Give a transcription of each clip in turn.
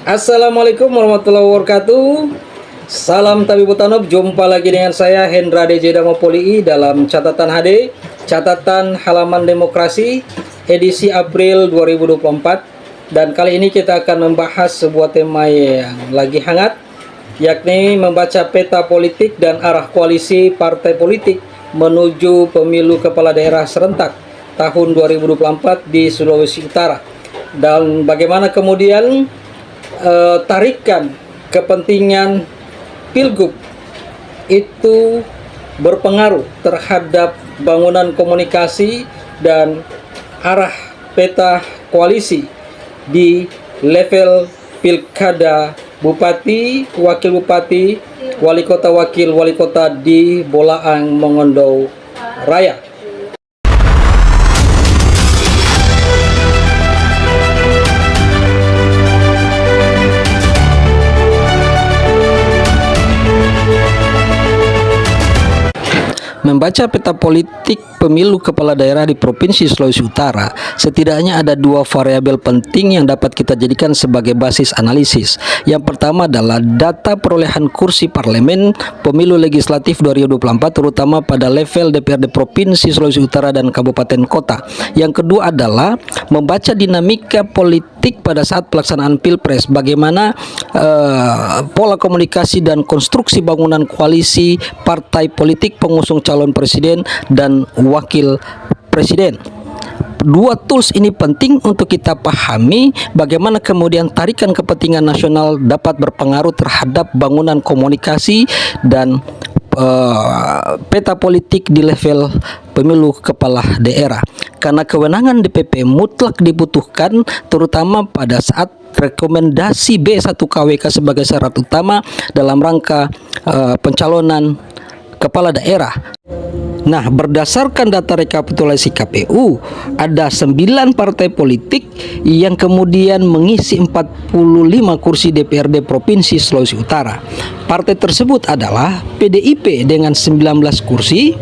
Assalamualaikum warahmatullahi wabarakatuh. Salam Tabi Butanov, jumpa lagi dengan saya Hendra DJ Damopoli dalam catatan HD, catatan halaman demokrasi edisi April 2024. Dan kali ini kita akan membahas sebuah tema yang lagi hangat, yakni membaca peta politik dan arah koalisi partai politik menuju pemilu kepala daerah serentak tahun 2024 di Sulawesi Utara. Dan bagaimana kemudian tarikan kepentingan Pilgub itu berpengaruh terhadap bangunan komunikasi dan arah peta koalisi di level pilkada bupati, wakil bupati, wali kota, wakil wali kota di Bolaang Mongondo Raya. Membaca peta politik pemilu kepala daerah di Provinsi Sulawesi Utara, setidaknya ada dua variabel penting yang dapat kita jadikan sebagai basis analisis. Yang pertama adalah data perolehan kursi parlemen pemilu legislatif 2024, terutama pada level DPRD Provinsi Sulawesi Utara dan kabupaten kota. Yang kedua adalah membaca dinamika politik pada saat pelaksanaan Pilpres, bagaimana pola komunikasi dan konstruksi bangunan koalisi partai politik pengusung calon presiden dan wakil presiden. Dua tools ini penting untuk kita pahami bagaimana kemudian tarikan kepentingan nasional dapat berpengaruh terhadap bangunan komunikasi dan peta politik di level pemilu kepala daerah. Karena kewenangan DPP mutlak dibutuhkan, terutama pada saat rekomendasi B1KWK sebagai syarat utama dalam rangka pencalonan kepala daerah. Nah, berdasarkan data rekapitulasi KPU, ada 9 partai politik yang kemudian mengisi 45 kursi DPRD Provinsi Sulawesi Utara. Partai tersebut adalah PDIP dengan 19 kursi,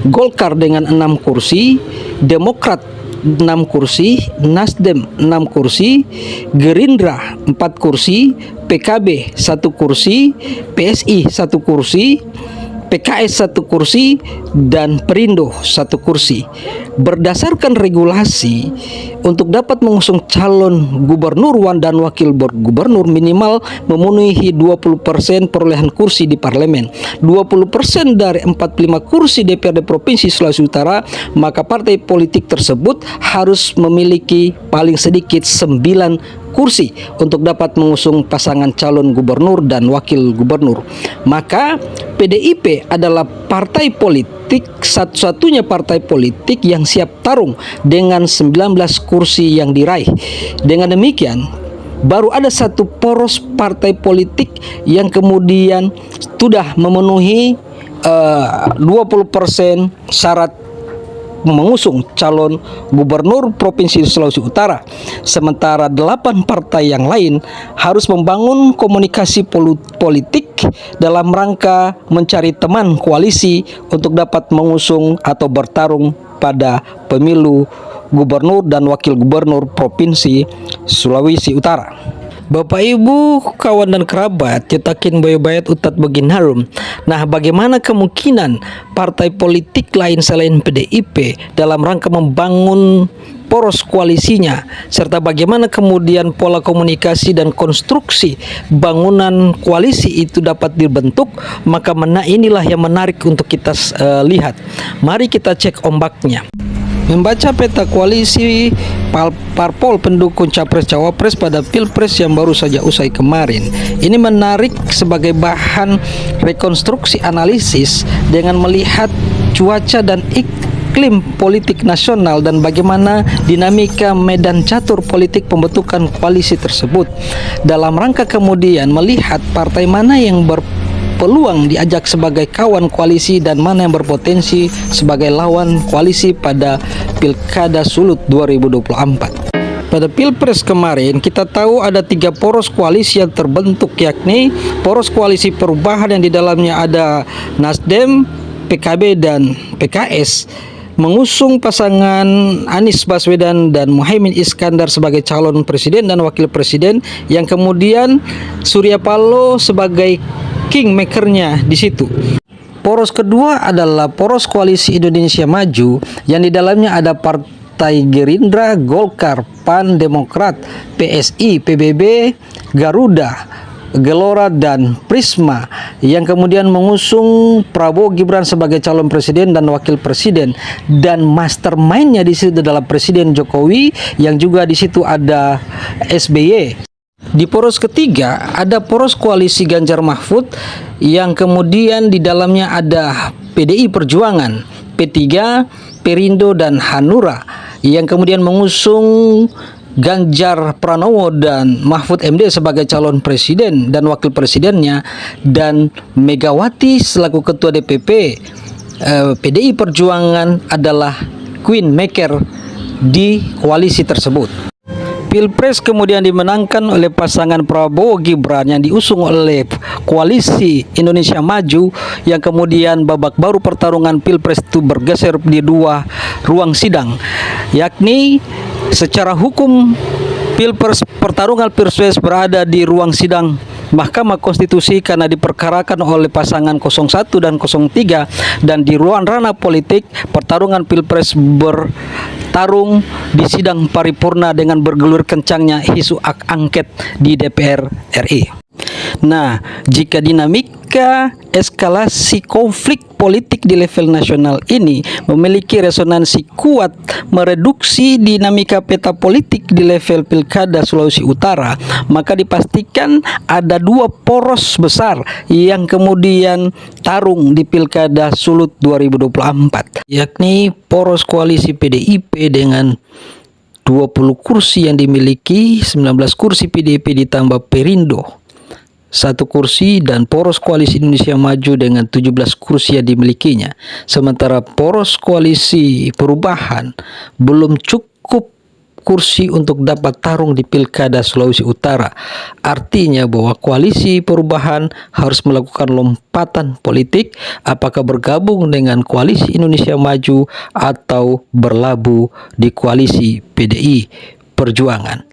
Golkar dengan 6 kursi, Demokrat 6 kursi, Nasdem 6 kursi, Gerindra 4 kursi, PKB 1 kursi, PSI 1 kursi, PKS 1 kursi, dan Perindo 1 kursi. Berdasarkan regulasi, untuk dapat mengusung calon gubernur dan wakil gubernur minimal memenuhi 20% perolehan kursi di parlemen, 20% dari 45 kursi DPRD Provinsi Sulawesi Utara, maka partai politik tersebut harus memiliki paling sedikit 9 kursi untuk dapat mengusung pasangan calon gubernur dan wakil gubernur. Maka PDIP adalah partai politik, satu-satunya partai politik yang siap tarung dengan 19 kursi yang diraih. Dengan demikian, baru ada satu poros partai politik yang kemudian sudah memenuhi 20% syarat mengusung calon gubernur Provinsi Sulawesi Utara, sementara 8 partai yang lain harus membangun komunikasi politik dalam rangka mencari teman koalisi untuk dapat mengusung atau bertarung pada pemilu gubernur dan wakil gubernur Provinsi Sulawesi Utara. Bapak Ibu, kawan dan kerabat, cetakin bayat utat begin harum. Nah, bagaimana kemungkinan partai politik lain selain PDIP dalam rangka membangun poros koalisinya, serta bagaimana kemudian pola komunikasi dan konstruksi bangunan koalisi itu dapat dibentuk? Maka inilah yang menarik untuk kita lihat. Mari kita cek ombaknya. Membaca peta koalisi parpol pendukung capres-cawapres pada Pilpres yang baru saja usai kemarin, ini menarik sebagai bahan rekonstruksi analisis dengan melihat cuaca dan iklim politik nasional dan bagaimana dinamika medan catur politik pembentukan koalisi tersebut, dalam rangka kemudian melihat partai mana yang peluang diajak sebagai kawan koalisi dan mana yang berpotensi sebagai lawan koalisi pada Pilkada Sulut 2024. Pada Pilpres kemarin kita tahu ada 3 poros koalisi yang terbentuk, yakni poros koalisi perubahan yang di dalamnya ada Nasdem, PKB, dan PKS. mengusung pasangan Anies Baswedan dan Muhaimin Iskandar sebagai calon presiden dan wakil presiden, yang kemudian Surya Paloh sebagai kingmakernya di situ. Poros kedua adalah poros koalisi Indonesia Maju, yang di dalamnya ada Partai Gerindra, Golkar, PAN, Demokrat, PSI, PBB, Garuda, Gelora, dan Prisma, yang kemudian mengusung Prabowo Gibran sebagai calon presiden dan wakil presiden, dan mastermind-nya di situ adalah Presiden Jokowi, yang juga di situ ada SBY. Di poros ketiga ada poros koalisi Ganjar Mahfud, yang kemudian di dalamnya ada PDI Perjuangan, P3, Perindo, dan Hanura, yang kemudian mengusung Ganjar Pranowo dan Mahfud MD sebagai calon presiden dan wakil presidennya, dan Megawati selaku ketua DPP PDI Perjuangan adalah queen maker di koalisi tersebut. Pilpres kemudian dimenangkan oleh pasangan Prabowo Gibran yang diusung oleh koalisi Indonesia Maju, yang kemudian babak baru pertarungan Pilpres itu bergeser di dua ruang sidang, yakni secara hukum pertarungan Pilpres berada di ruang sidang Mahkamah Konstitusi karena diperkarakan oleh pasangan 01 dan 03, dan di ruang ranah politik pertarungan Pilpres bertarung di sidang paripurna dengan bergelir kencangnya isu hak angket di DPR RI. Nah, jika dinamika eskalasi konflik politik di level nasional ini memiliki resonansi kuat mereduksi dinamika peta politik di level Pilkada Sulawesi Utara, maka dipastikan ada dua poros besar yang kemudian tarung di Pilkada Sulut 2024, yakni poros koalisi PDIP dengan 20 kursi yang dimiliki, 19 kursi PDIP ditambah Perindo 1 kursi, dan poros koalisi Indonesia Maju dengan 17 kursi yang dimilikinya. Sementara poros koalisi Perubahan belum cukup kursi untuk dapat tarung di Pilkada Sulawesi Utara. Artinya bahwa koalisi Perubahan harus melakukan lompatan politik, apakah bergabung dengan koalisi Indonesia Maju atau berlabuh di koalisi PDI Perjuangan.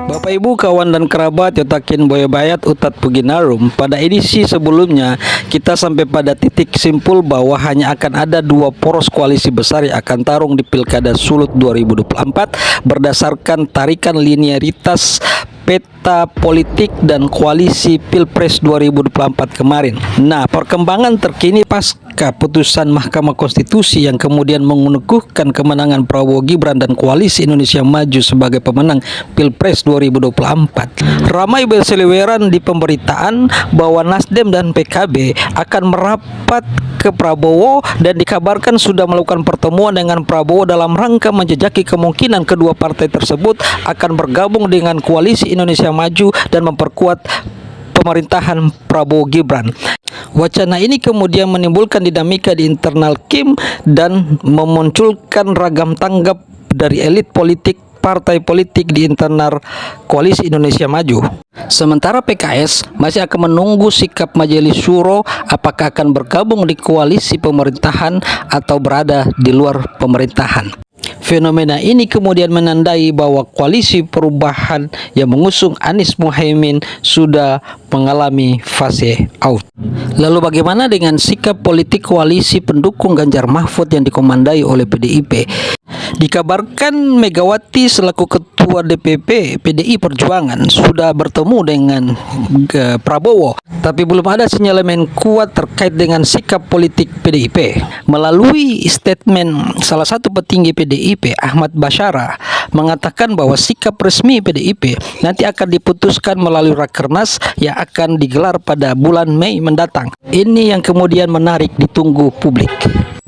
Bapak Ibu, kawan dan kerabat Yotakin Boyo Bayat Utat Puginarum, pada edisi sebelumnya kita sampai pada titik simpul bahwa hanya akan ada dua poros koalisi besar yang akan tarung di Pilkada Sulut 2024 berdasarkan tarikan linearitas peta politik dan koalisi Pilpres 2024 kemarin. Nah, perkembangan terkini pasca putusan Mahkamah Konstitusi yang kemudian mengukuhkan kemenangan Prabowo Gibran dan koalisi Indonesia Maju sebagai pemenang Pilpres 2024. Ramai berseliweran di pemberitaan bahwa Nasdem dan PKB akan merapat ke Prabowo, dan dikabarkan sudah melakukan pertemuan dengan Prabowo dalam rangka menjejaki kemungkinan kedua partai tersebut akan bergabung dengan koalisi Indonesia Maju dan memperkuat pemerintahan Prabowo Gibran. Wacana ini kemudian menimbulkan dinamika di internal Kim dan memunculkan ragam tanggap dari elit politik partai politik di internal koalisi Indonesia Maju. Sementara PKS masih akan menunggu sikap Majelis Syuro apakah akan bergabung di koalisi pemerintahan atau berada di luar pemerintahan. Fenomena ini kemudian menandai bahwa koalisi Perubahan yang mengusung Anies Muhaimin sudah mengalami fase out. Lalu bagaimana dengan sikap politik koalisi pendukung Ganjar Mahfud yang dikomandai oleh PDIP? Dikabarkan Megawati selaku ketua DPP PDI Perjuangan sudah bertemu dengan Prabowo, tapi belum ada sinyalemen kuat terkait dengan sikap politik PDIP. Melalui statement salah satu petinggi PDIP, Ahmad Basyara, mengatakan bahwa sikap resmi PDIP nanti akan diputuskan melalui Rakernas yang akan digelar pada bulan Mei mendatang. Ini yang kemudian menarik ditunggu publik.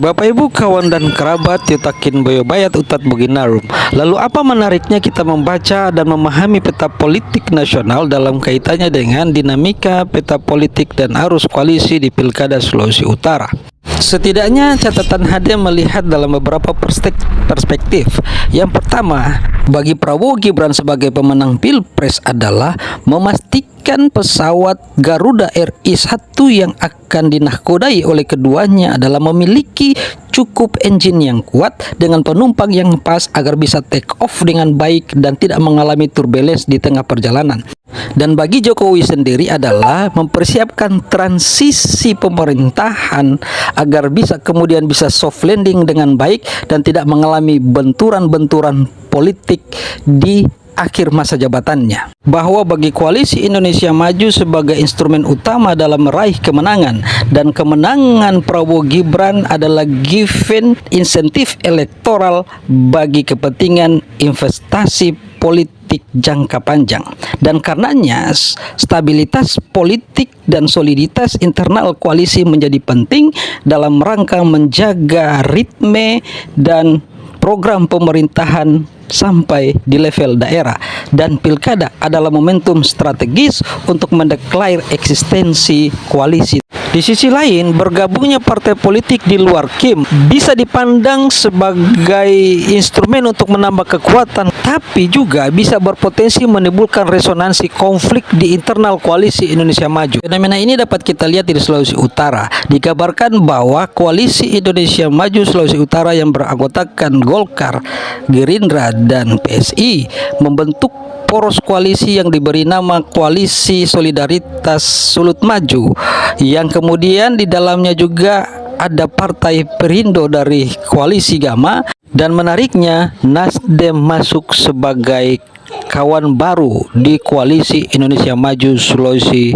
Bapak Ibu, kawan dan kerabat Yotakin Boyo Bayat Utat Buginarum, lalu apa menariknya kita membaca dan memahami peta politik nasional dalam kaitannya dengan dinamika peta politik dan arus koalisi di Pilkada Sulawesi Utara? Setidaknya catatan HD melihat dalam beberapa perspektif. Yang pertama, bagi Prabowo Gibran sebagai pemenang Pilpres adalah memastikan memastikan pesawat Garuda RI-1 yang akan dinahkodai oleh keduanya adalah memiliki cukup engine yang kuat dengan penumpang yang pas agar bisa take off dengan baik dan tidak mengalami turbulence di tengah perjalanan. Dan bagi Jokowi sendiri adalah mempersiapkan transisi pemerintahan agar kemudian bisa soft landing dengan baik dan tidak mengalami benturan-benturan politik di akhir masa jabatannya. Bahwa bagi koalisi Indonesia Maju sebagai instrumen utama dalam meraih kemenangan, dan kemenangan Prabowo Gibran adalah given insentif elektoral bagi kepentingan investasi politik jangka panjang. Dan karenanya stabilitas politik dan soliditas internal koalisi menjadi penting dalam rangka menjaga ritme dan program pemerintahan sampai di level daerah. Dan pilkada adalah momentum strategis untuk mendeklar eksistensi koalisi. Di sisi lain, bergabungnya partai politik di luar KIM bisa dipandang sebagai instrumen untuk menambah kekuatan, tapi juga bisa berpotensi menimbulkan resonansi konflik di internal koalisi Indonesia Maju. Fenomena ini dapat kita lihat di Sulawesi Utara. Dikabarkan bahwa koalisi Indonesia Maju Sulawesi Utara yang beranggotakan Golkar, Gerindra, dan PSI membentuk poros koalisi yang diberi nama Koalisi Solidaritas Sulut Maju, yang kemudian di dalamnya juga ada Partai Perindo dari Koalisi Gama, dan menariknya Nasdem masuk sebagai kawan baru di Koalisi Indonesia Maju Sulawesi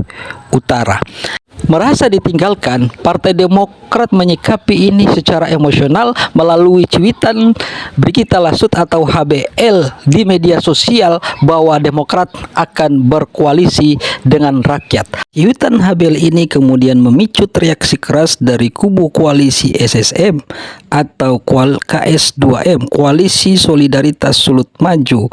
Utara. Merasa ditinggalkan, Partai Demokrat menyikapi ini secara emosional melalui cuitan Brigita Lasut atau HBL di media sosial bahwa Demokrat akan berkoalisi dengan rakyat. Cuitan HBL ini kemudian memicu reaksi keras dari kubu koalisi SSM atau KS2M, Koalisi Solidaritas Sulut Maju,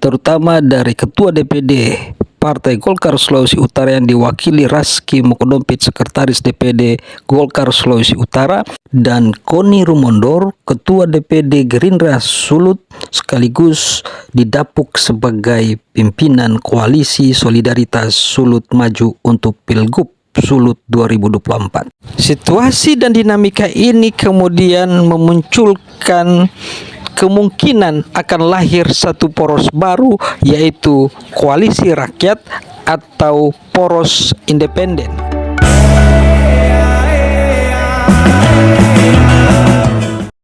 terutama dari Ketua DPD Partai Golkar Sulawesi Utara yang diwakili Raski Mokodompit, Sekretaris DPD Golkar Sulawesi Utara, dan Koni Rumondor, Ketua DPD Gerindra Sulut, sekaligus didapuk sebagai pimpinan Koalisi Solidaritas Sulut Maju untuk Pilgub Sulut 2024. Situasi dan dinamika ini kemudian memunculkan kemungkinan akan lahir satu poros baru, yaitu Koalisi Rakyat atau Poros Independen.